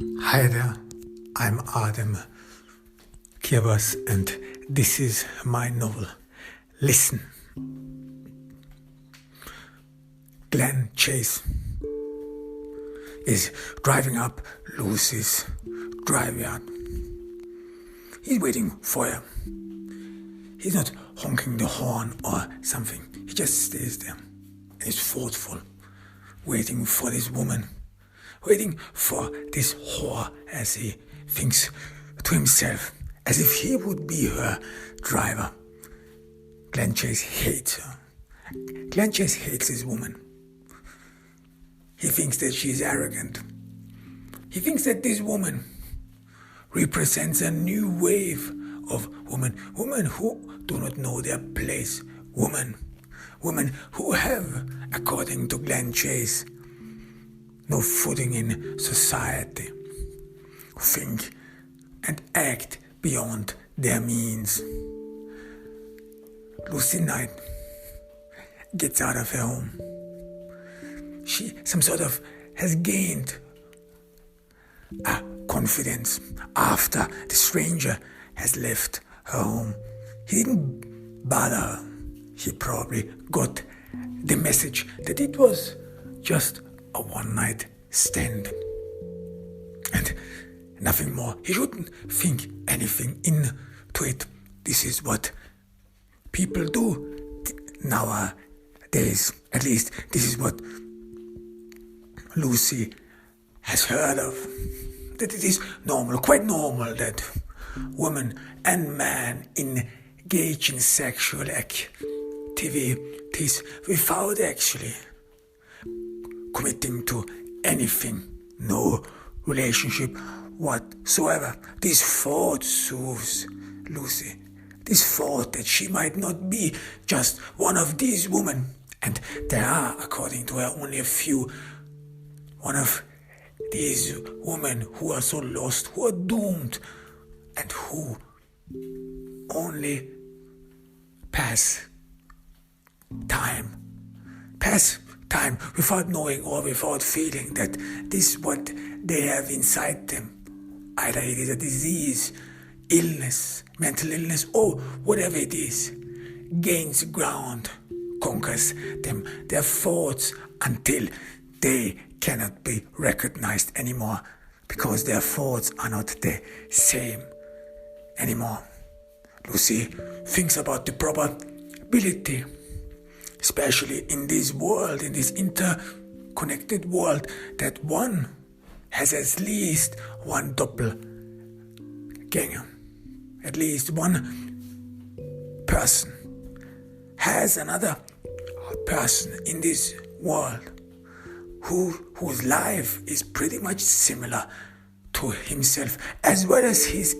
Hi there, I'm Adam Kirbas and this is my novel. Listen. Glen Chase is driving up Lucy's driveyard. He's waiting for her. He's not honking the horn or something. He just stays there and is thoughtful, waiting for this woman, waiting for this whore, as he thinks to himself, as if he would be her driver. Glen Chase hates her. Glen Chase hates this woman. He thinks that she is arrogant. He thinks that this woman represents a new wave of women who do not know their place, women who have, according to Glen Chase, no footing in society, who think and act beyond their means. Lucy Knight gets out of her home. She has gained a confidence after the stranger has left her home. He didn't bother her. He probably got the message that it was just a one-night stand and nothing more. He shouldn't think anything into it. This is what people do nowadays. At least this is what Lucy has heard of. That it is normal, quite normal, that woman and man engage in sexual activities without actually committing to anything, no relationship whatsoever. This thought soothes Lucy. This thought that she might not be just one of these women, and there are, according to her, only a few one of these women who are so lost, who are doomed, and who only pass time without knowing or without feeling that this what they have inside them. Either it is a disease, illness, mental illness, or whatever it is, gains ground, conquers them, their thoughts, until they cannot be recognized anymore, because their thoughts are not the same anymore. Lucy thinks about the probability, especially in this world, in this interconnected world, that one has at least one doppelganger. At least one person has another person in this world whose life is pretty much similar to himself, as well as his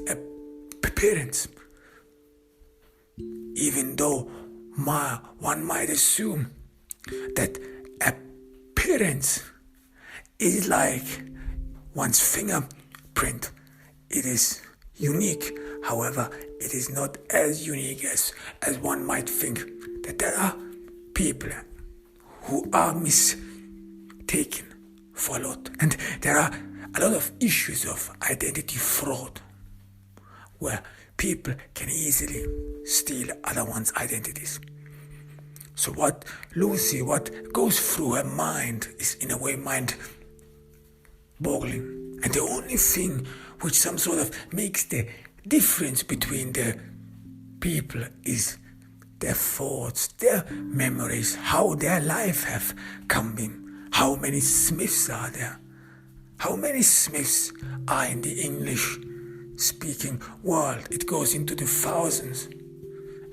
appearance. Even though one might assume that appearance is like one's fingerprint. It is unique. However, it is not as unique as one might think. That there are people who are mistaken for a lot. And there are a lot of issues of identity fraud, where people can easily steal other one's identities. So what goes through her mind is in a way mind-boggling. And the only thing which some sort of makes the difference between the people is their thoughts, their memories, how their life have come in. How many Smiths are there? How many Smiths are in the English-speaking world? It goes into the thousands.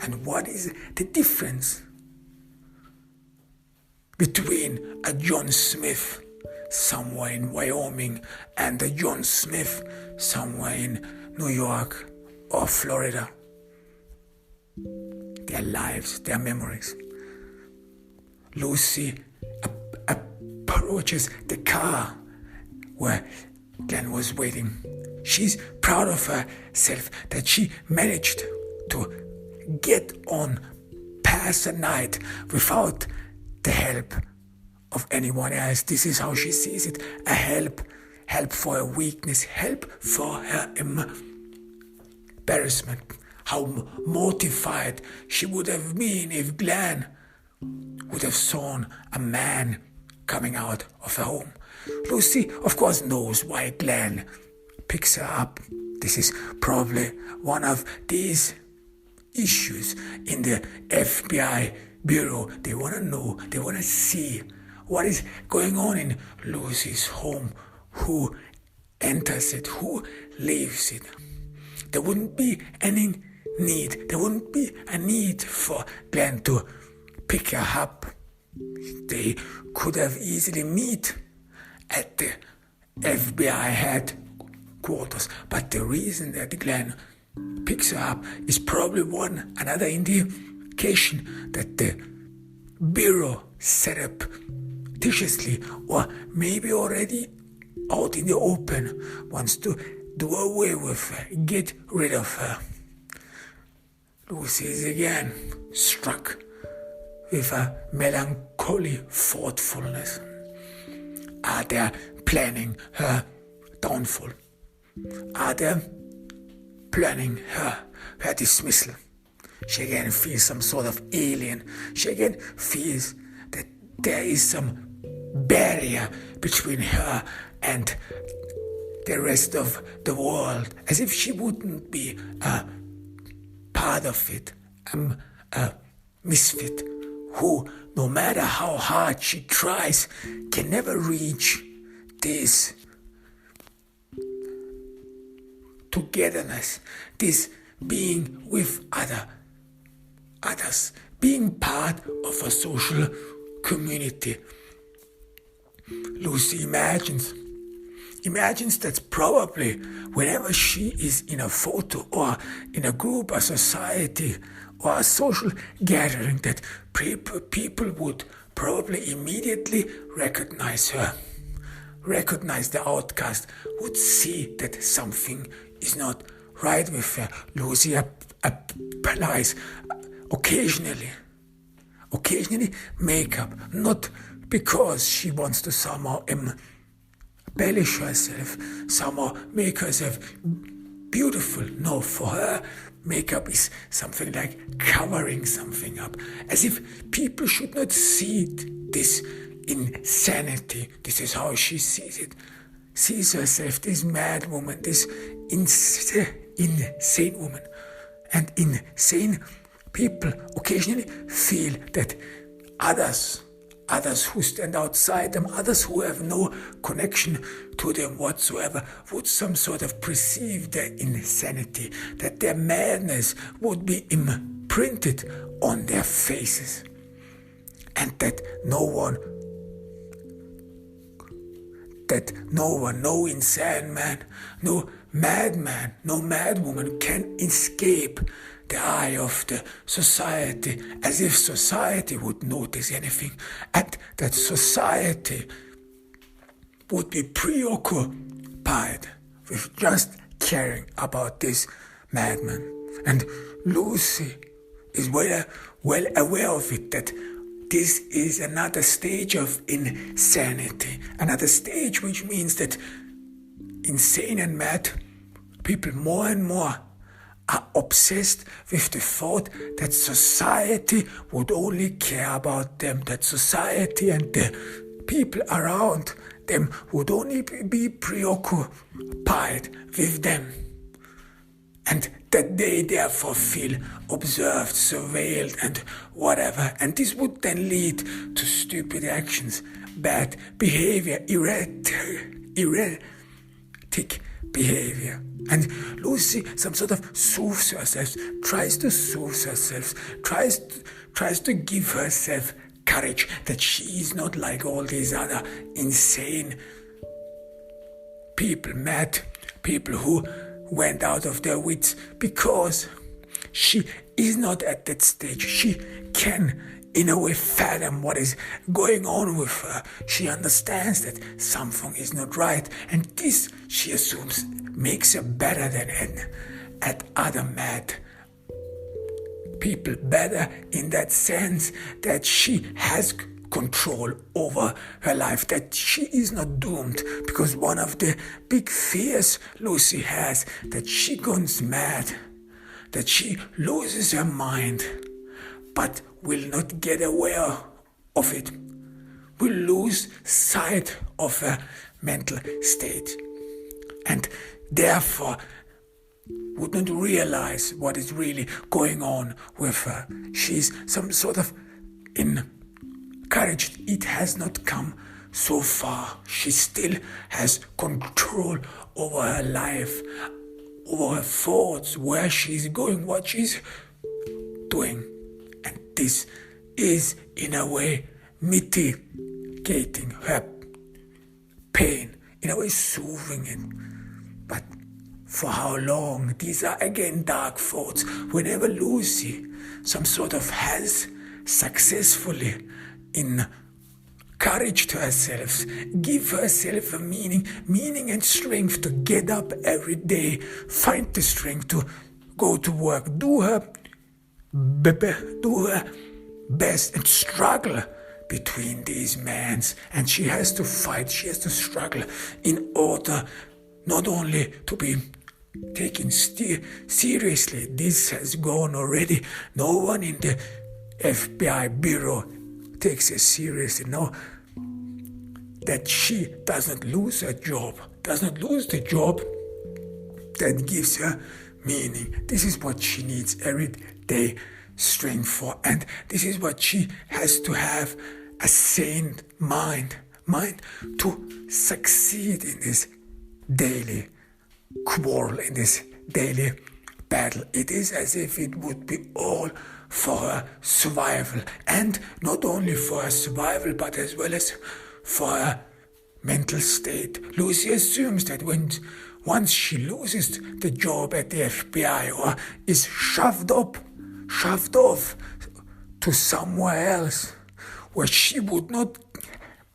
And what is the difference between a John Smith somewhere in Wyoming and a John Smith somewhere in New York or Florida? Their lives, their memories. Lucy approaches the car where Glen was waiting. She's proud of herself that she managed to get on past the night without the help of anyone else. This is how she sees it. A help help for her weakness, help for her embarrassment. How mortified she would have been if Glen would have seen a man coming out of her home. Lucy, of course, knows why Glen picks her up. This is probably one of these issues in the FBI bureau. They want to know, they want to see what is going on in Lucy's home, who enters it, who leaves it. There wouldn't be any need, there wouldn't be a need for Glen to pick her up. They could have easily met at the FBI headquarters, but the reason that Glen picks her up is probably another indication that the bureau set up viciously, or maybe already out in the open, wants to do away with her, get rid of her. Lucy is again struck with a melancholy thoughtfulness. Are they planning her downfall? Are they planning her dismissal? She again feels some sort of alien. She again feels that there is some barrier between her and the rest of the world, as if she wouldn't be a part of it, a misfit who, no matter how hard she tries, can never reach this togetherness, this being with others, being part of a social community. Lucy imagines that probably whenever she is in a photo or in a group, a society, or a social gathering, that people would probably immediately recognize her, recognize the outcast, would see that something is not right with her. Lucy applies occasionally makeup, not because she wants to somehow embellish herself, somehow make herself beautiful. No, for her, makeup is something like covering something up, as if people should not see this insanity. This is how she sees herself, this mad woman, this insane woman. And insane people occasionally feel that others who stand outside them, others who have no connection to them whatsoever, would some sort of perceive their insanity, that their madness would be imprinted on their faces, and that no insane man, no madman, no madwoman can escape the eye of the society, as if society would notice anything, and that society would be preoccupied with just caring about this madman. And Lucy is well aware of it, that this is another stage of insanity, another stage which means that insane and mad people more and more are obsessed with the thought that society would only care about them, that society and the people around them would only be preoccupied with them, and that they therefore feel observed, surveilled, and whatever. And this would then lead to stupid actions, bad behavior, erratic behavior. And Lucy some sort of soothes herself, tries to soothe herself, tries to give herself courage, that she is not like all these other insane people, mad people who went out of their wits, because she is not at that stage. She can, in a way, fathom what is going on with her. She understands that something is not right, and this, she assumes, makes her better than at other mad people, better in that sense that she has control over her life, that she is not doomed, because one of the big fears Lucy has, that she goes mad, that she loses her mind, but will not get aware of it, will lose sight of her mental state, and therefore would not realize what is really going on with her. She's some sort of encouraged. It has not come so far. She still has control over her life, over her thoughts, where she's going, what she's doing. And this is, in a way, mitigating her pain, in a way soothing it. But for how long? These are again dark thoughts. Whenever Lucy some sort of has successfully encouraged herself, give herself a meaning and strength to get up every day, find the strength to go to work, do her best and struggle between these men, and she has to fight, she has to struggle in order not only to be taken seriously. This has gone already. No one in the FBI bureau takes it seriously. No, that she does not lose her job, does not lose the job that gives her meaning. This is what she needs every day, strength for, and this is what she has to have, a sane mind to succeed in this daily quarrel, in this daily battle. It is as if it would be all for her survival, and not only for her survival, but as well as for her mental state. Lucy assumes that once she loses the job at the FBI or is shoved off to somewhere else, where she would not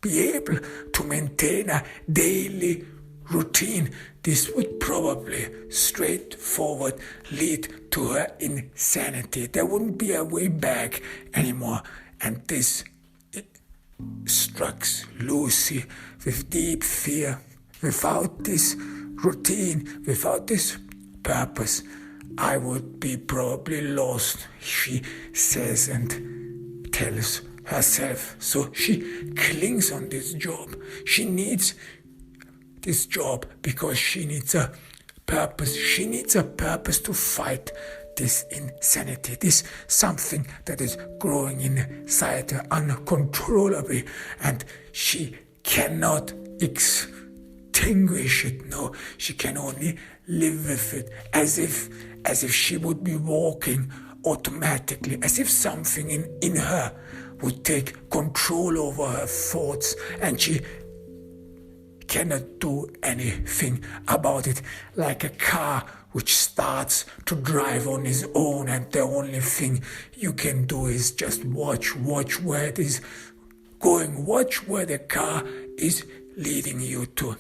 be able to maintain a daily routine, this would probably straightforward lead to her insanity. There wouldn't be a way back anymore. And this struck Lucy with deep fear. Without this routine, without this purpose, I would be probably lost, she says and tells herself. So she clings on this job. She needs this job because she needs a purpose. She needs a purpose to fight this insanity, this something that is growing inside her uncontrollably, and she cannot extinguish it. No, she can only live with it as if she would be walking automatically, as if something in her would take control over her thoughts, and she cannot do anything about it, like a car which starts to drive on its own, and the only thing you can do is just watch where it is going, watch where the car is leading you to.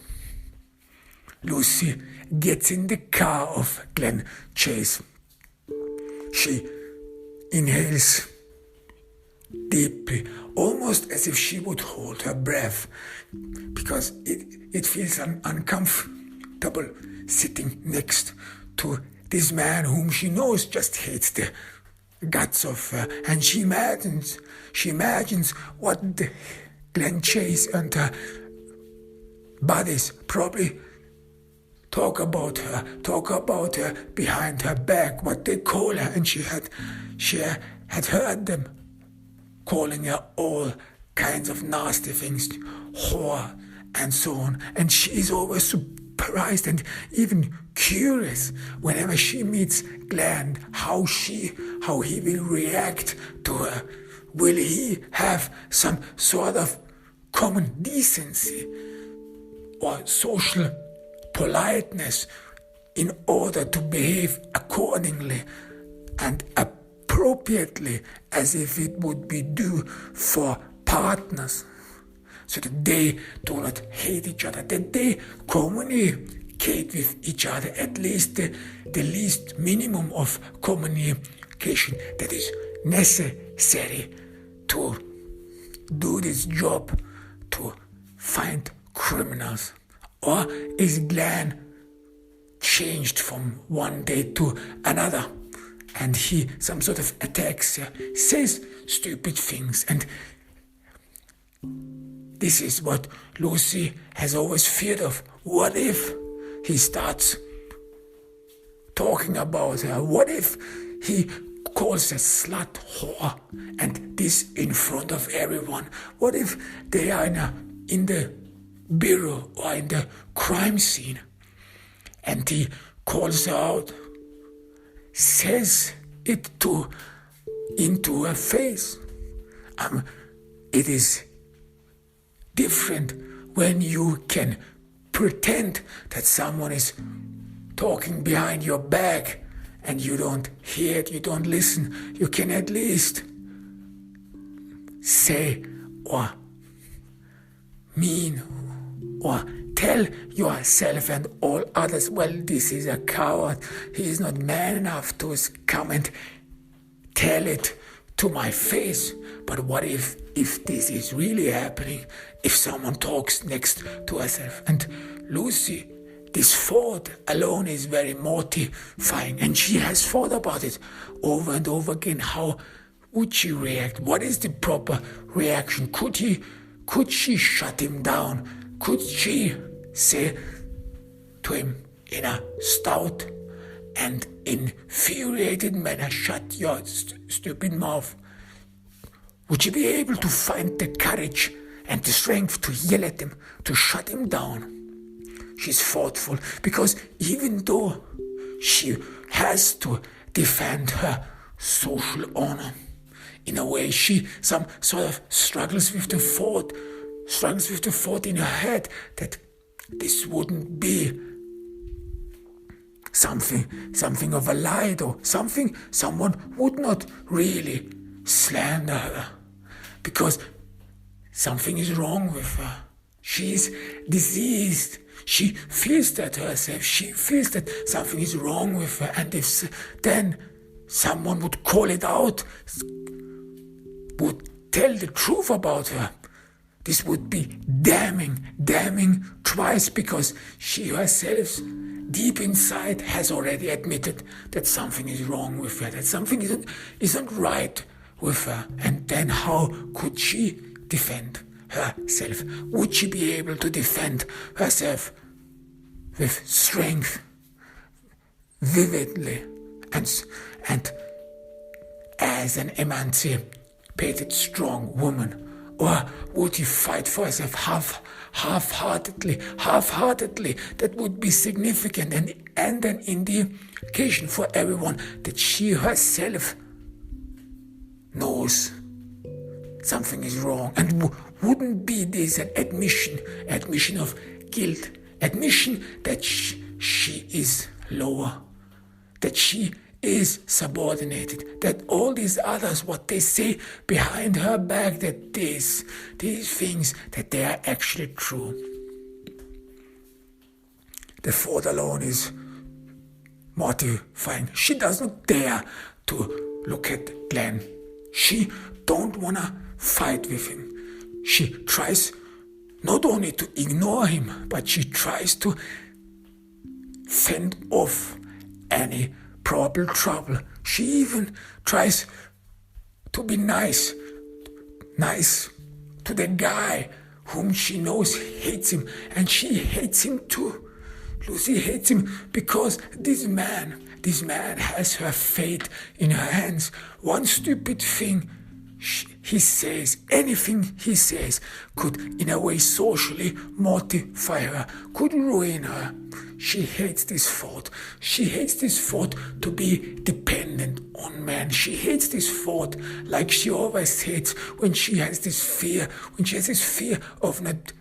Lucy gets in the car of Glen Chase. She inhales deeply, almost as if she would hold her breath, because it feels uncomfortable sitting next to this man whom she knows just hates the guts of her, and she imagines what the Glen Chase and her buddies probably talk about her behind her back, what they call her, and she had heard them calling her all kinds of nasty things, whore and so on, and she is always surprised and even curious whenever she meets Glenn, how he will react to her. Will he have some sort of common decency or social politeness in order to behave accordingly and appropriately, as if it would be due for partners, so that they do not hate each other, that they communicate with each other, at least the least minimum of communication that is necessary to do this job to find criminals? Or is Glen changed from one day to another? And he some sort of attacks her, says stupid things. And this is what Lucy has always feared of. What if he starts talking about her? What if he calls her slut, whore, and this in front of everyone? What if they are in the bureau or in the crime scene and he calls her out, says it into her face? It is different when you can pretend that someone is talking behind your back and you don't hear it, you don't listen. You can at least say or mean or tell yourself and all others, well, this is a coward. He is not man enough to come and tell it to my face. But what if this is really happening? If someone talks next to herself? And Lucy, this thought alone is very mortifying, and she has thought about it over and over again. How would she react? What is the proper reaction? Could she shut him down? Could she say to him in a stout and infuriated manner, shut your stupid mouth? Would she be able to find the courage and the strength to yell at him, to shut him down? She's thoughtful because even though she has to defend her social honor, in a way she some sort of struggles with the thought in her head that this wouldn't be something of a lie, or someone would not really slander her, because something is wrong with her. She's diseased. She feels that herself. She feels that something is wrong with her. And if then someone would call it out, would tell the truth about her, this would be damning twice, because she herself, deep inside, has already admitted that something is wrong with her, that something isn't right with her. And then how could she defend herself? Would she be able to defend herself with strength, vividly, and as an emancipated, strong woman? Or would she fight for herself half-heartedly? That would be significant and an indication for everyone that she herself knows something is wrong. And wouldn't be this an admission of guilt, admission that she is lower, that she is subordinated, that all these others, what they say behind her back, that these things, that they are actually true. The thought alone is mortifying. She does not dare to look at Glen. She don't want to fight with him. She tries not only to ignore him, but she tries to fend off any probable trouble. She even tries to be nice to the guy whom she knows hates him, and she hates him too. Lucy hates him because this man has her fate in her hands. One stupid thing he says, anything he says, could in a way socially mortify her, could ruin her. She hates this thought. She hates this thought to be dependent on men. She hates this thought like she always hates when she has this fear, of not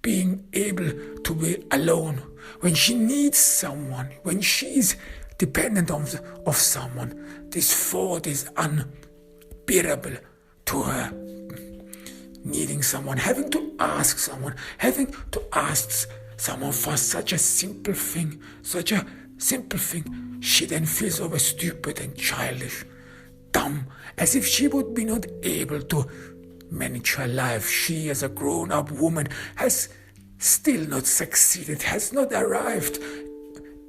being able to be alone, when she needs someone, when she's dependent of someone. This thought is unbearable to her. Needing someone, having to ask someone for such a simple thing, she then feels always stupid and childish, dumb, as if she would be not able to manage her life. She, as a grown-up woman, has still not succeeded, has not arrived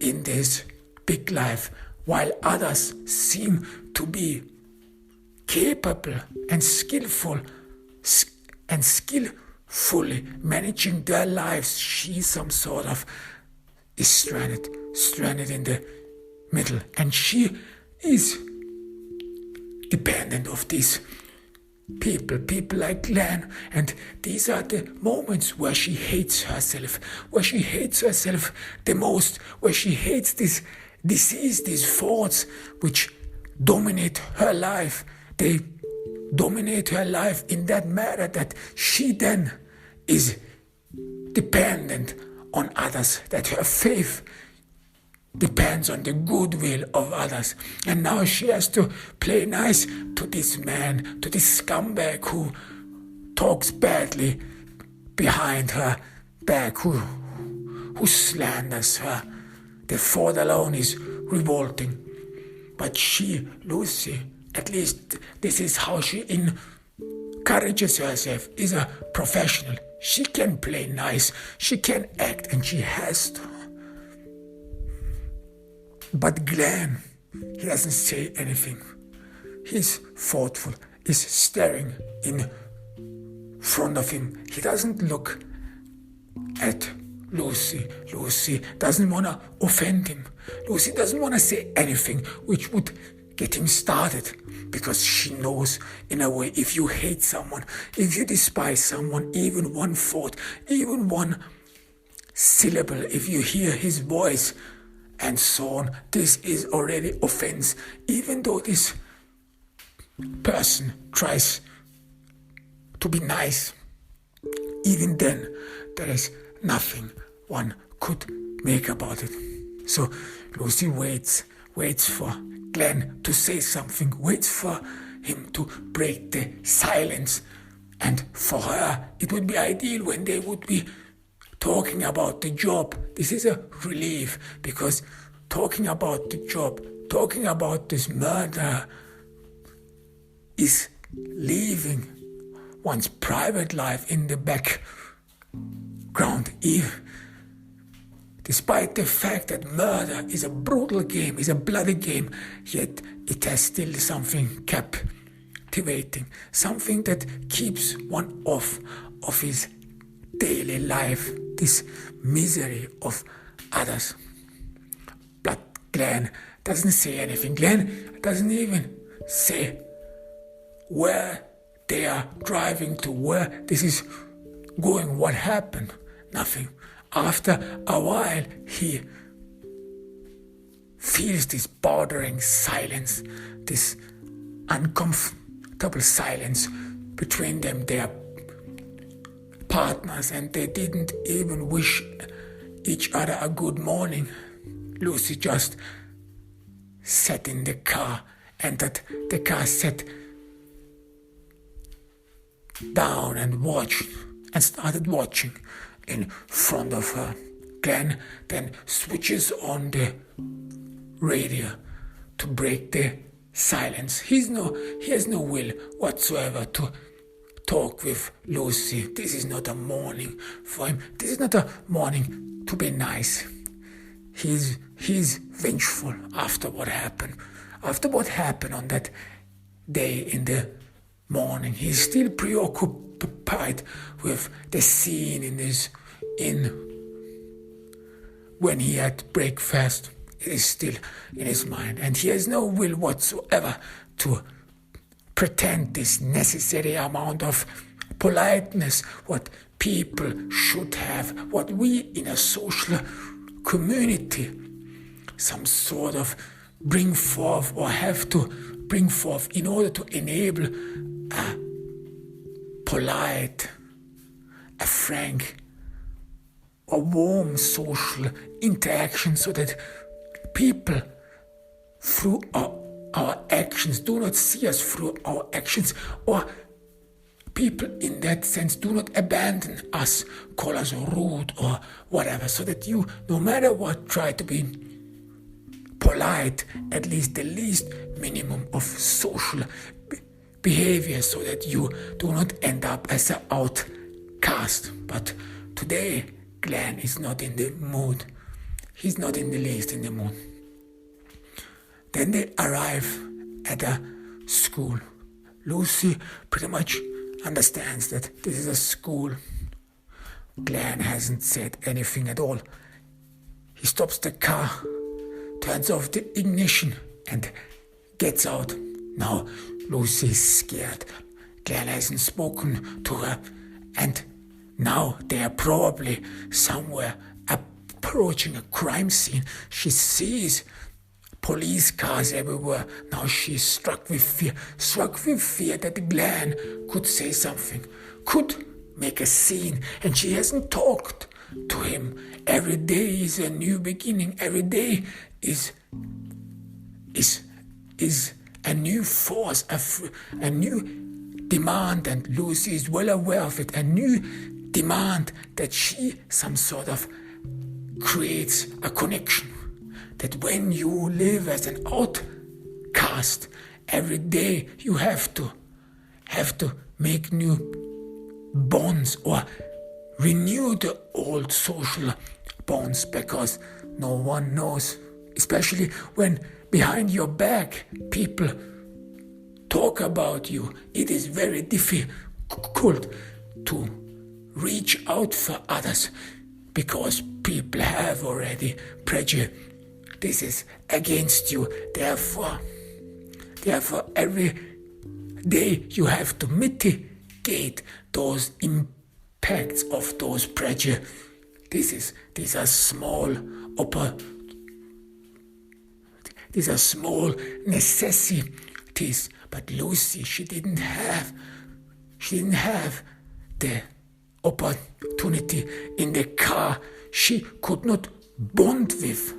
in this big life, while others seem to be capable and skillfully managing their lives. She some sort of is stranded in the middle, and she is dependent of these people like Glen. And these are the moments where she hates herself the most, where she hates this disease, these thoughts which dominate her life. They dominate her life in that matter that she then is dependent on others, that her faith depends on the goodwill of others. And now she has to play nice to this man, to this scumbag who talks badly behind her back, who slanders her. The thought alone is revolting. But she, Lucy, at least this is how she encourages herself, is a professional. She can play nice, she can act, and she has to. But Glen, he doesn't say anything. He's thoughtful, he's staring in front of him. He doesn't look at Lucy. Lucy doesn't want to offend him. Lucy doesn't want to say anything which would get him started, because she knows, in a way, if you hate someone, if you despise someone, even one thought, even one syllable, if you hear his voice and so on, this is already offense. Even though this person tries to be nice, even then there is nothing one could make about it. So Lucy waits for Glen to say something, waits for him to break the silence. And for her, it would be ideal when they would be talking about the job. This is a relief, because talking about the job, talking about this murder, is leaving one's private life in the background. Despite the fact that murder is a brutal game, is a bloody game, yet it has still something captivating, something that keeps one off of his daily life, this misery of others. But Glen doesn't say anything. Glen doesn't even say where they are driving to, where this is going, what happened. Nothing. After a while, he feels this bordering silence, this uncomfortable silence between them. They are partners, and they didn't even wish each other a good morning. Lucy just sat in the car, entered the car, sat down and started watching in front of her. Glen then switches on the radio to break the silence. He has no will whatsoever to talk with Lucy. This is not a morning for him. This is not a morning to be nice. He's vengeful after what happened. After what happened on that day in the morning, he's still preoccupied with the scene in his inn when he had breakfast. It is still in his mind, and he has no will whatsoever to pretend this necessary amount of politeness, what people should have, what we in a social community some sort of bring forth or have to bring forth in order to enable a polite, a frank, a warm social interaction, so that people through our actions do not see us through our actions, or people in that sense do not abandon us, call us rude or whatever, so that you, no matter what, try to be polite, at least the least minimum of social behavior so that you do not end up as an outcast. But today, Glen is not in the mood. He's not in the least in the mood. Then they arrive at a school. Lucy pretty much understands that this is a school. Glen hasn't said anything at all. He stops the car, turns off the ignition, and gets out. Now Lucy is scared. Glen hasn't spoken to her, and now they are probably somewhere approaching a crime scene. She sees police cars everywhere. Now she's struck with fear that Glen could say something, could make a scene, and she hasn't talked to him. Every day is a new beginning. Every day is a new force, a new demand, and Lucy is well aware of it. A new demand that she some sort of creates a connection. That when you live as an outcast, every day you have to make new bonds or renew the old social bonds, because no one knows, especially when behind your back people talk about you. It is very difficult to reach out for others because people have already prejudices against you. Therefore, every day you have to mitigate those impacts of those prejudices. These are small necessities. But Lucy, she didn't have the opportunity in the car. She could not bond with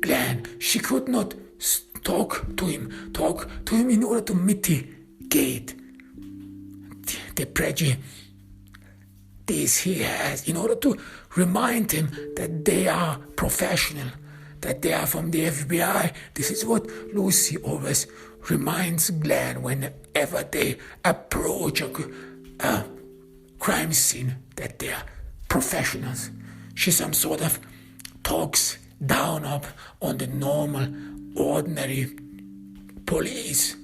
Glen. She could not talk to him in order to mitigate the prejudice he has, in order to remind him that they are professional, that they are from the FBI. This is what Lucy always reminds Glen whenever they approach a crime scene, that they are professionals. She some sort of talks down up on the normal, ordinary police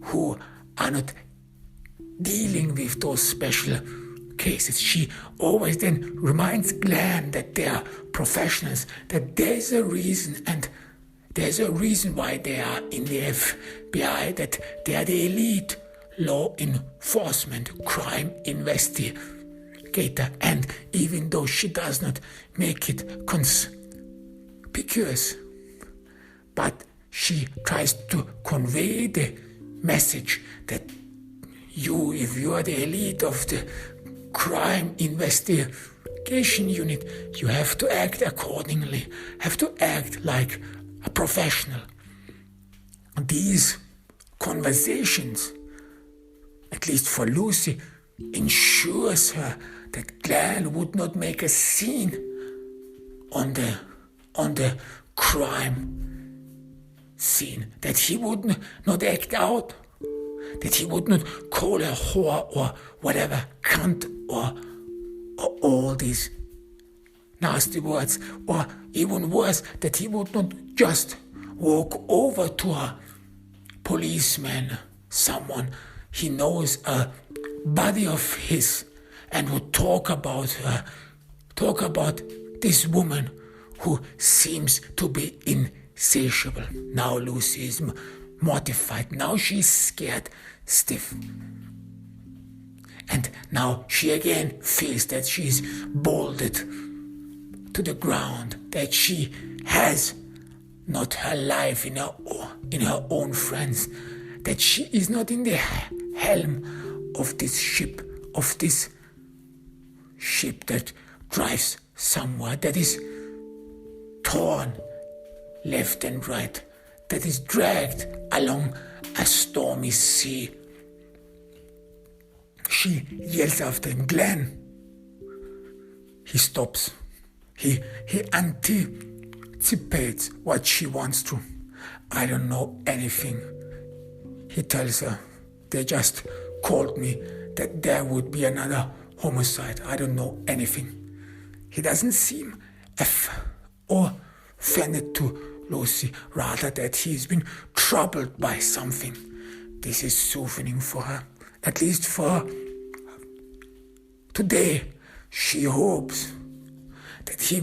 who are not dealing with those special cases. She always then reminds Glen that they are professionals, that there's a reason, and there's a reason why they are in the FBI, that they are the elite law enforcement crime investigator. And even though she does not make it conspicuous, but she tries to convey the message that if you are the elite of the crime investigation unit, you have to act accordingly, have to act like a professional. These conversations, at least for Lucy, ensures her that Glen would not make a scene on the crime scene, that he would not act out, that he would not call her whore or whatever, cunt or all these nasty words, or even worse, that he would not just walk over to a policeman, someone he knows, a buddy of his, and would talk about this woman who seems to be insatiable. Now Lucy is mortified. Now she's scared stiff. And now she again feels that she's bolted to the ground, that she has not her life in her own friends, that she is not in the helm of this ship that drives somewhere, that is torn left and right, that is dragged along a stormy sea. She yells after him, Glen. He stops. He anticipates what she wants to. I don't know anything, he tells her. They just called me that there would be another homicide. I don't know anything. He doesn't seem offended to Lucy, rather that he's been troubled by something. This is soothing for her, at least for today. She hopes that he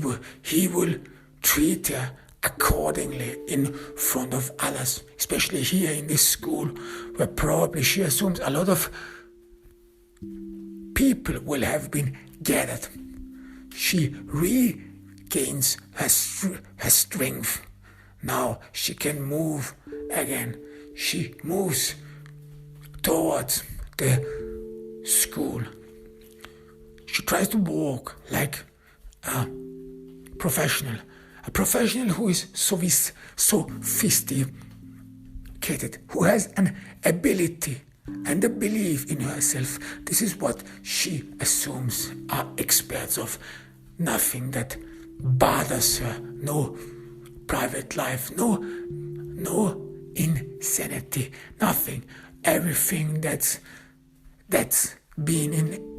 will treat her accordingly in front of others, especially here in this school, where probably she assumes a lot of people will have been gathered. She regains her strength. Now she can move again. She moves towards the school. She tries to walk like a professional who is sophisticated, who has an ability and a belief in herself. This is what she assumes are experts of. Nothing that bothers her, no private life, no insanity, nothing. Everything that's been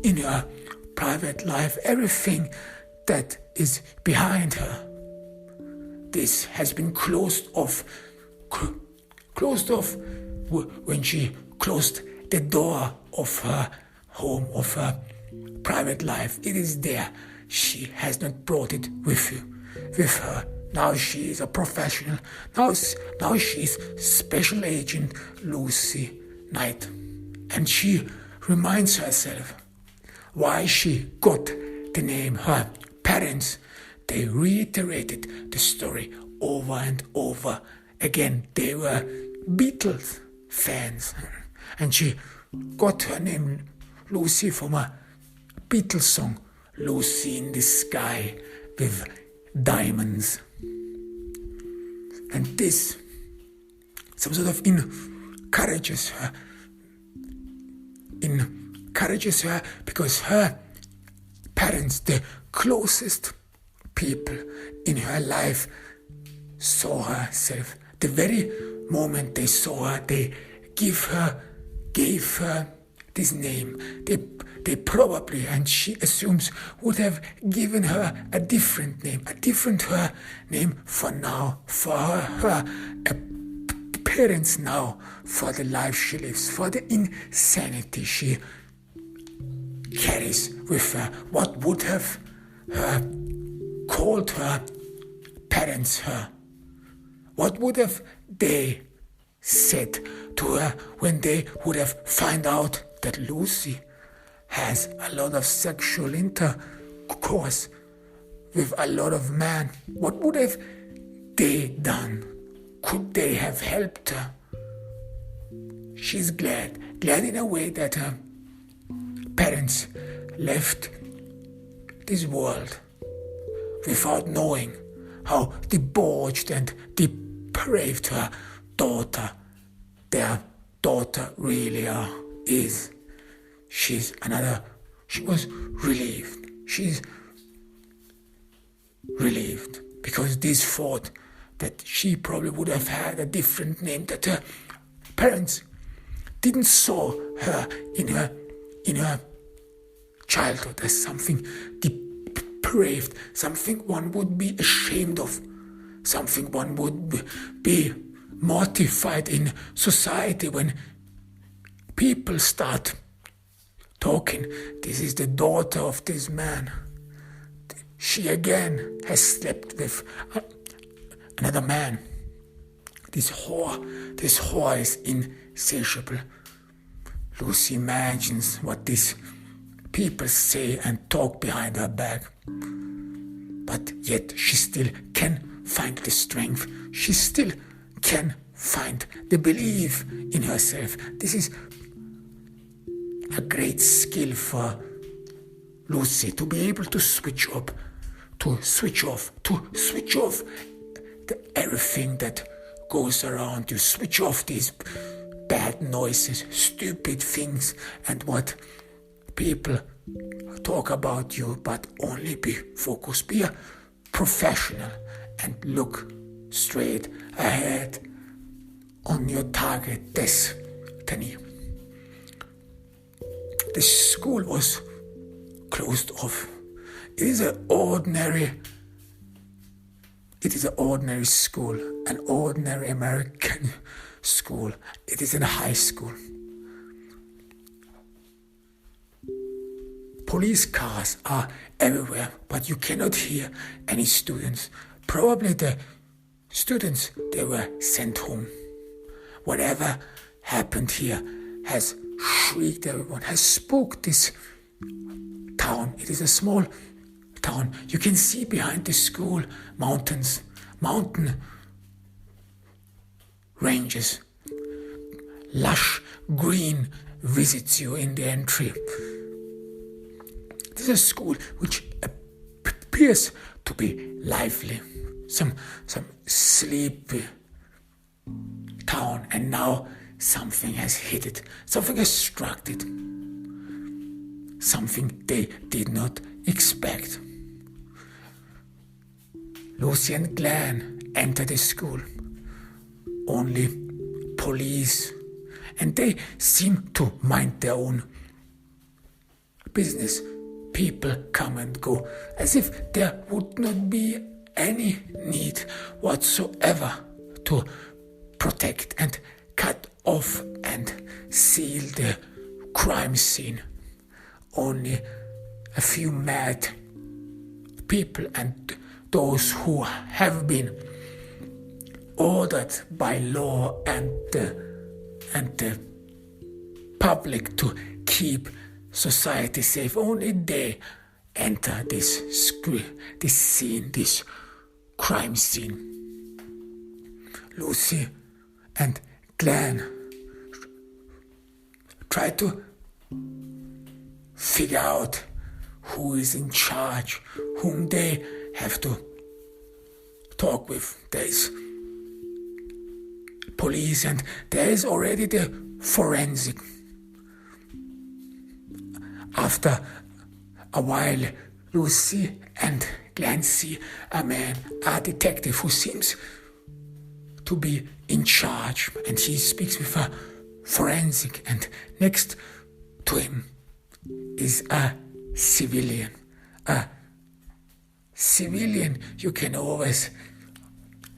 in her private life, everything that is behind her, this has been closed off when she closed the door of her home, of her private life. It is there. She has not brought it with her. Now she is a professional. Now she is Special Agent Lucy Knight. And she reminds herself why she got the name. Her parents, they reiterated the story over and over again. They were Beatles fans. And she got her name Lucy from a Beatles song, Lucy in the Sky with Diamonds. And this some sort of encourages her because her parents, the closest people in her life, saw herself. The very moment they saw her, they gave her this name. They probably, and she assumes, would have given her a different name for now, for her parents now, for the life she lives, for the insanity she carries with her. What would have called her parents her? What would have they said to her when they would have found out that Lucy has a lot of sexual intercourse with a lot of men? What would have they done? Could they have helped her? She's glad in a way that her parents left this world without knowing how debauched and depraved their daughter really is. She was relieved. She's relieved because this thought that she probably would have had a different name, that her parents didn't saw her in her childhood as something depraved, something one would be ashamed of, something one would be mortified in society when people start talking. This is the daughter of this man. She again has slept with another man. This whore is insatiable. Lucy imagines what these people say and talk behind her back. But yet she still can find the strength. She still can find the belief in herself. This is a great skill for Lucy, to be able to switch off everything that goes around you. Switch off these bad noises, stupid things, and what people talk about you, but only be focused, be a professional, and look straight ahead on your target destiny. The school was closed off. It is an ordinary school, an ordinary American school. It is a high school. Police cars are everywhere, but you cannot hear any students. Probably the students, they were sent home. Whatever happened here has shrieked everyone, has spooked this town. It is a small town. You can see behind the school mountain ranges. Lush green visits you in the entry. This is a school which appears to be lively, some sleepy town, and now something has hit it, something has struck it, something they did not expect. Lucy and Glen enter the school. Only police, and they seem to mind their own business. People come and go as if there would not be any need whatsoever to protect and cut off and seal the crime scene. Only a few mad people and those who have been ordered by law and the public to keep society safe, only they enter this scene, this crime scene. Lucy and Glen try to figure out who is in charge, whom they have to talk with. There is police and there is already the forensic. After a while, Lucy and Glen see a detective who seems to be in charge, and he speaks with a forensic, and next to him is a civilian. A civilian, you can always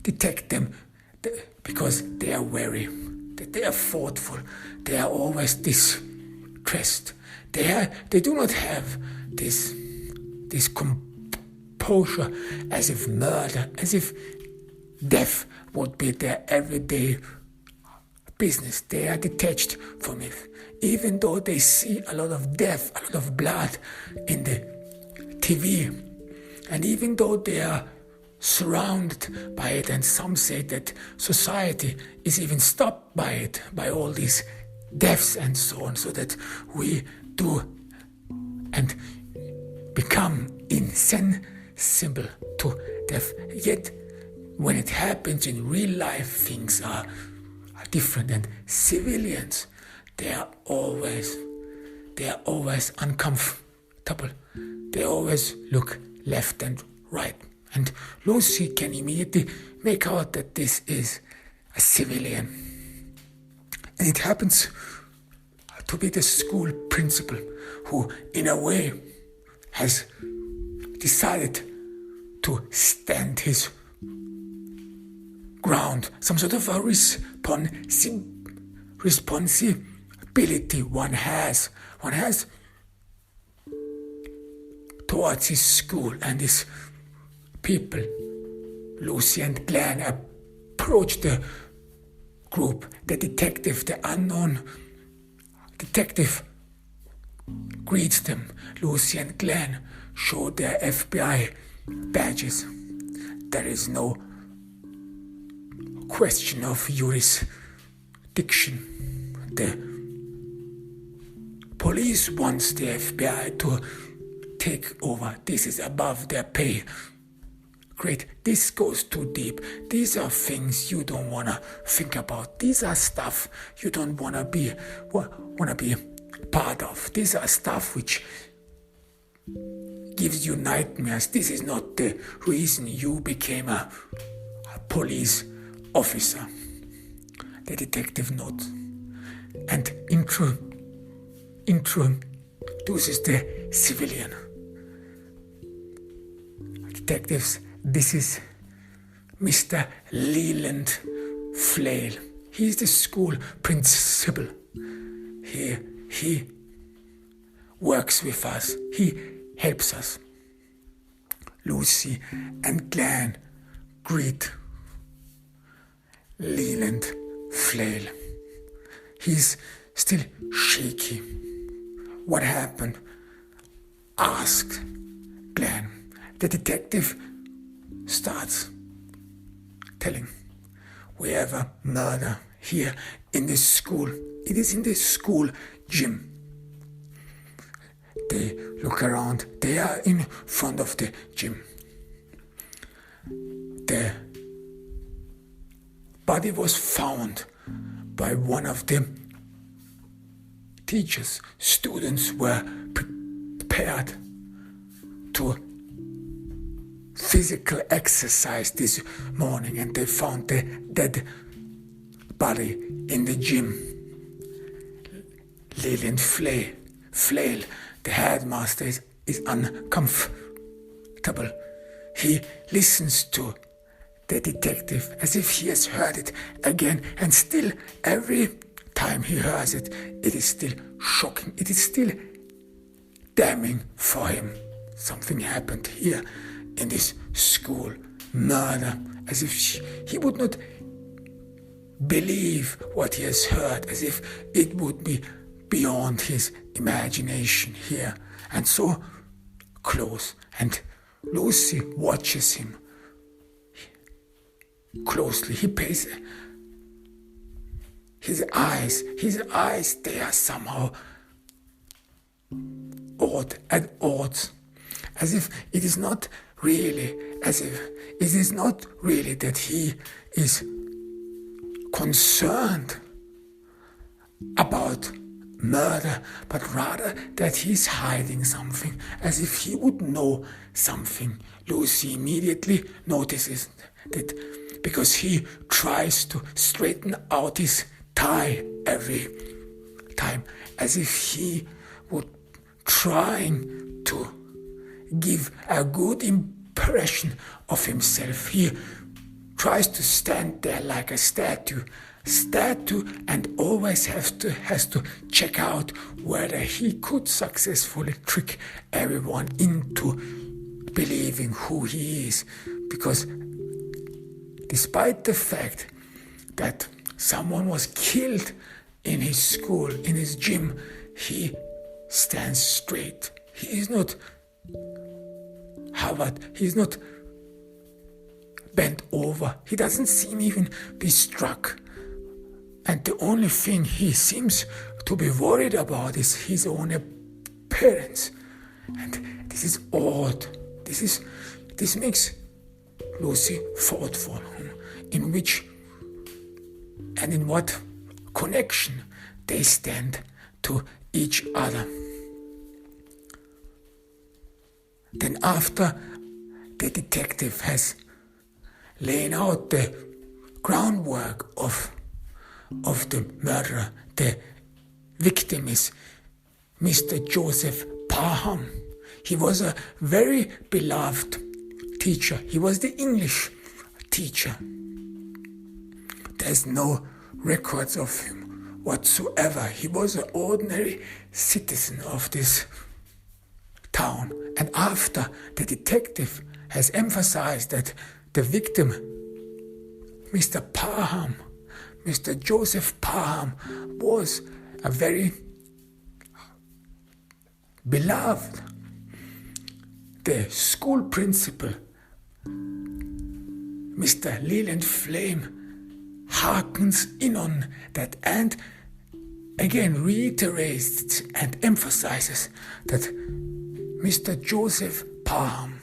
detect them because they are wary, they are thoughtful, they are always distressed. They do not have this composure as if murder, as if death would be their everyday business. They are detached from it. Even though they see a lot of death, a lot of blood in the TV, and even though they are surrounded by it, and some say that society is even stopped by it, by all these deaths and so on, so that we do and become insensible to death. Yet when it happens in real life, things are different, and civilians, they are always uncomfortable. They always look left and right, and Lucy can immediately make out that this is a civilian, and it happens to be the school principal who, in a way, has decided to stand his ground, some sort of a responsibility one has towards his school and his people. Lucy and Glen approach the group. The detective, the unknown detective, greets them. Lucy and Glen show their FBI badges. There is no question of jurisdiction. The police wants the FBI to take over. This is above their pay. Great. This goes too deep. These are things you don't want to think about. These are stuff you don't want to be part of. These are stuff which gives you nightmares. This is not the reason you became a police officer. The detective nods and introduces This is the civilian. Detectives, this is Mr. Leland Flail. He is the school principal. He works with us. He helps us. Lucy and Glenn greet Leland Flail. He's still shaky. What happened? Asked Glenn. The detective starts telling, we have a murder here in this school. It is in the school gym. They look around. They are in front of the gym. The body was found by one of the teachers. Students were prepared to physical exercise this morning, and they found the dead body in the gym. Leland Flail, the headmaster, is uncomfortable. He listens to the detective as if he has heard it again, and still every time he hears it, it is still shocking. It is still damning for him. Something happened here in this school. Murder, as if he would not believe what he has heard, as if it would be beyond his imagination here, and so close. And Lucy watches him closely. He pays his eyes, they are somehow at odds, as if it is not really that he is concerned about murder, but rather that he's hiding something, as if he would know something. Lucy immediately notices that, because he tries to straighten out his tie every time, as if he would trying to give a good impression of himself. He tries to stand there like a statue, and always has to check out whether he could successfully trick everyone into believing who he is. Because despite the fact that someone was killed in his school, in his gym, he stands straight. He is not he's not bent over. He doesn't seem even be struck. And the only thing he seems to be worried about is his own appearance. And this is odd. This makes Lucy thoughtful in which and in what connection they stand to each other. Then after the detective has laid out the groundwork of the murderer, the victim is Mr. Joseph Parham. He was a very beloved teacher. He was the English teacher. There's no records of him whatsoever. He was an ordinary citizen of this town. And after the detective has emphasized that the victim, Mr. Joseph Parham, was a very beloved, the school principal, Mr. Leland Flame, harkens in on that and again reiterates and emphasizes that Mr. Joseph Parham,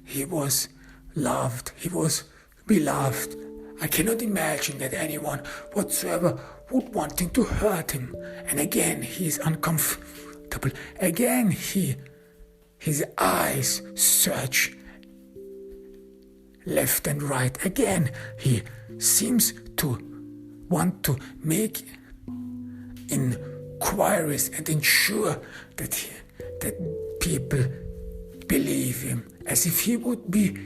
he was loved, he was beloved. I cannot imagine that anyone whatsoever would wanting to hurt him. And again, he is uncomfortable. Again, his eyes search left and right. Again, he seems to want to make in inquiries and ensure that people believe him, as if he would be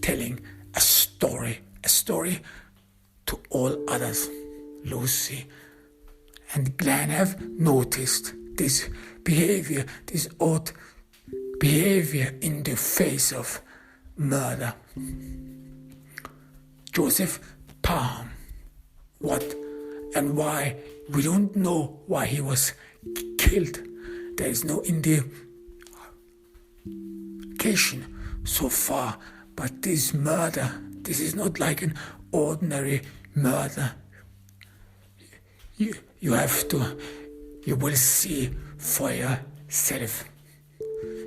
telling a story to all others. Lucy and Glenn have noticed this behavior, this odd behavior in the face of murder. Joseph Parham, what and why, we don't know why he was killed. There is no indication so far, but this murder, this is not like an ordinary murder. You will see for yourself.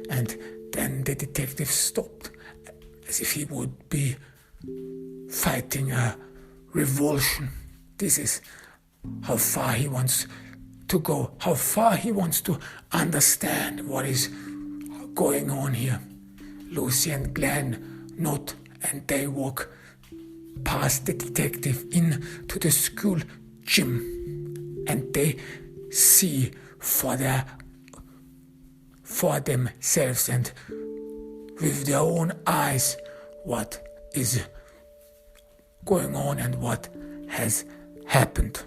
And then the detective stopped, as if he would be fighting a revulsion. This is how far he wants to go, how far he wants to understand what is going on here. Lucy and Glenn nod, and they walk past the detective into the school gym, and they see for themselves and with their own eyes what is going on and what has happened.